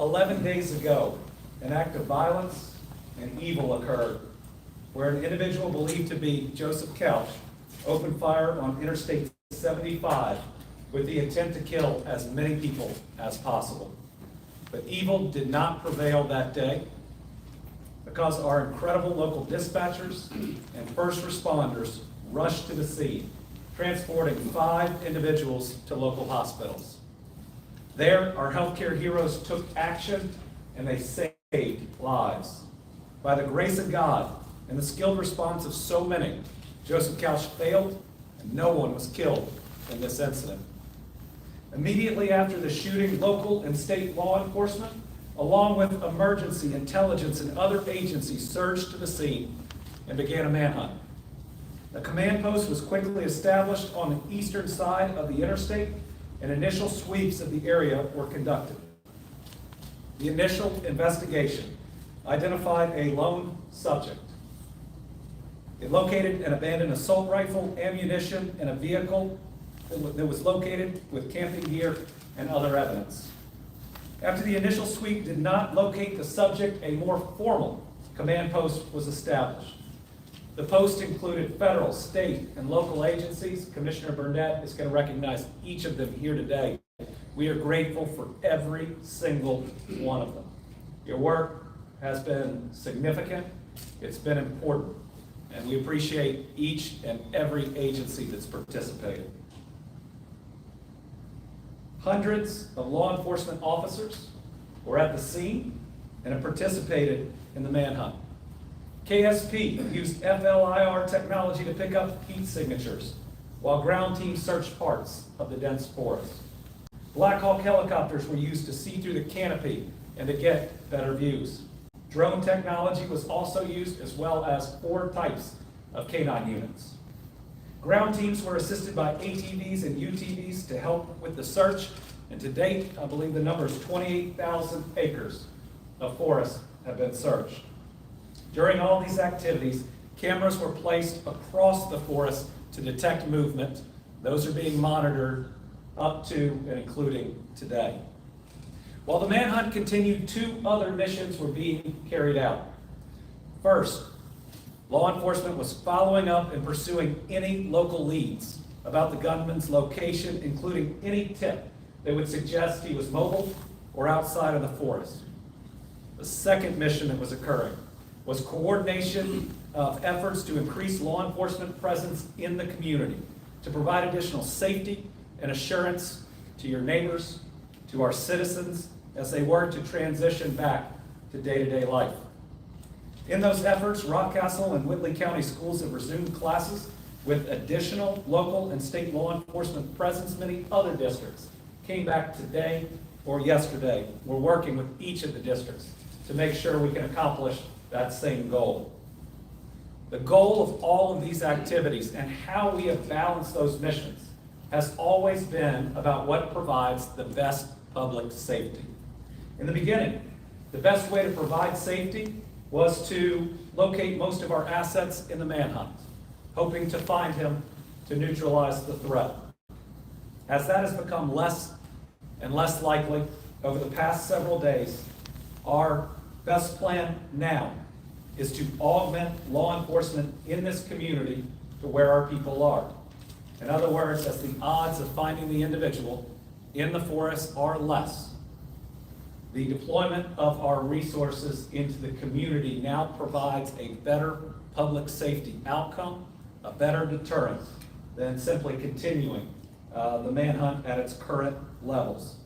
11 days ago, an act of violence and evil occurred where an individual believed to be Joseph Couch opened fire on Interstate 75 with the intent to kill as many people as possible. But evil did not prevail that day because our incredible local dispatchers and first responders rushed to the scene, transporting 5 individuals to local hospitals. There, our healthcare heroes took action and they saved lives. By the grace of God and the skilled response of so many, Joseph Couch failed and no one was killed in this incident. Immediately after the shooting, local and state law enforcement, along with emergency, intelligence, and other agencies, surged to the scene and began a manhunt. A command post was quickly established on the eastern side of the interstate, and initial sweeps of the area were conducted. The initial investigation identified a lone subject. It located an abandoned assault rifle, ammunition, and a vehicle that was located with camping gear and other evidence. After the initial sweep did not locate the subject, a more formal command post was established. The post included federal, state, and local agencies. Commissioner Burnett is going to recognize each of them here today. We are grateful for every single one of them. Your work has been significant, it's been important, and we appreciate each and every agency that's participated. Hundreds of law enforcement officers were at the scene and have participated in the manhunt. KSP used FLIR technology to pick up heat signatures, while ground teams searched parts of the dense forest. Black Hawk helicopters were used to see through the canopy and to get better views. Drone technology was also used, as well as 4 types of canine units. Ground teams were assisted by ATVs and UTVs to help with the search, and to date, I believe the number is 28,000 acres of forest have been searched. During all these activities, cameras were placed across the forest to detect movement. Those are being monitored up to and including today. While the manhunt continued, 2 other missions were being carried out. First, law enforcement was following up and pursuing any local leads about the gunman's location, including any tip that would suggest he was mobile or outside of the forest. The second mission that was occurring was coordination of efforts to increase law enforcement presence in the community, to provide additional safety and assurance to your neighbors, to our citizens, as they work to transition back to day-to-day life. In those efforts, Rockcastle and Whitley County Schools have resumed classes with additional local and state law enforcement presence. Many other districts came back today or yesterday. We're working with each of the districts to make sure we can accomplish that same goal. The goal of all of these activities and how we have balanced those missions has always been about what provides the best public safety. In the beginning, the best way to provide safety was to locate most of our assets in the manhunt, hoping to find him to neutralize the threat. As that has become less and less likely over the past several days, our best plan now is to augment law enforcement in this community to where our people are. In other words, as the odds of finding the individual in the forest are less, the deployment of our resources into the community now provides a better public safety outcome, a better deterrent than simply continuing the manhunt at its current levels.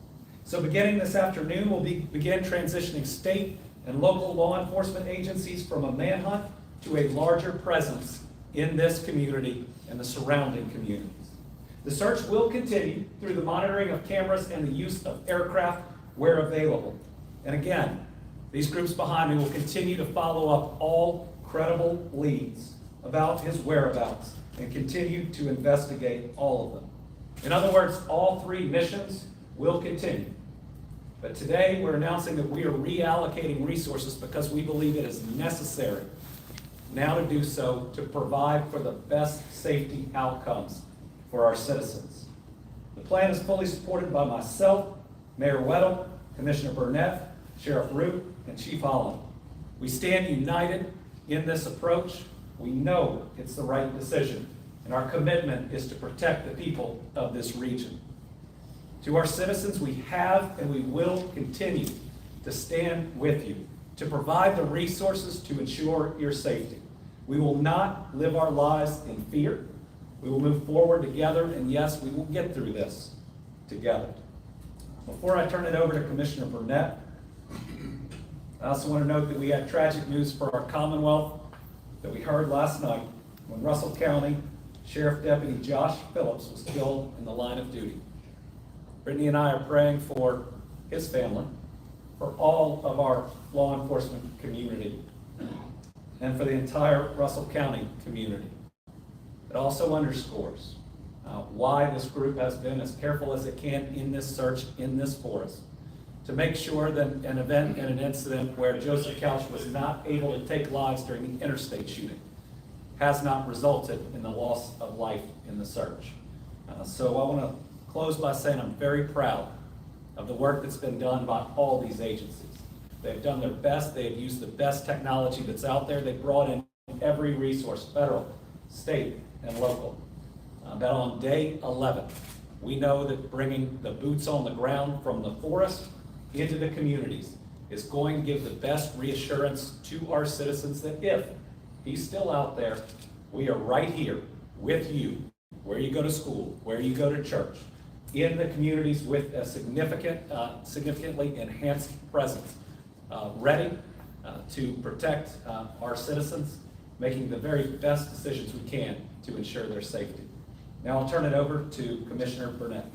So beginning this afternoon, we'll begin transitioning state and local law enforcement agencies from a manhunt to a larger presence in this community and the surrounding communities. The search will continue through the monitoring of cameras and the use of aircraft where available. And again, these groups behind me will continue to follow up all credible leads about his whereabouts and continue to investigate all of them. In other words, all 3 missions will continue. But today we're announcing that we are reallocating resources because we believe it is necessary now to do so to provide for the best safety outcomes for our citizens. The plan is fully supported by myself, Mayor Weddle, Commissioner Burnett, Sheriff Root, and Chief Holland. We stand united in this approach. We know it's the right decision, and our commitment is to protect the people of this region. To our citizens, we have and we will continue to stand with you, to provide the resources to ensure your safety. We will not live our lives in fear. We will move forward together, and yes, we will get through this together. Before I turn it over to Commissioner Burnett, I also want to note that we had tragic news for our Commonwealth that we heard last night when Russell County Sheriff Deputy Josh Phillips was killed in the line of duty. Brittany and I are praying for his family, for all of our law enforcement community, and for the entire Russell County community. It also underscores why this group has been as careful as it can in this search in this forest to make sure that an event and an incident where Joseph Couch was not able to take lives during the interstate shooting has not resulted in the loss of life in the search. So I want to close by saying I'm very proud of the work that's been done by all these agencies. They've done their best. They have used the best technology that's out there. They brought in every resource, federal, state, and local. But on day 11, we know that bringing the boots on the ground from the forest into the communities is going to give the best reassurance to our citizens that if he's still out there, we are right here with you, where you go to school, where you go to church, in the communities with a significantly enhanced presence, ready to protect our citizens, making the very best decisions we can to ensure their safety. Now I'll turn it over to Commissioner Burnett.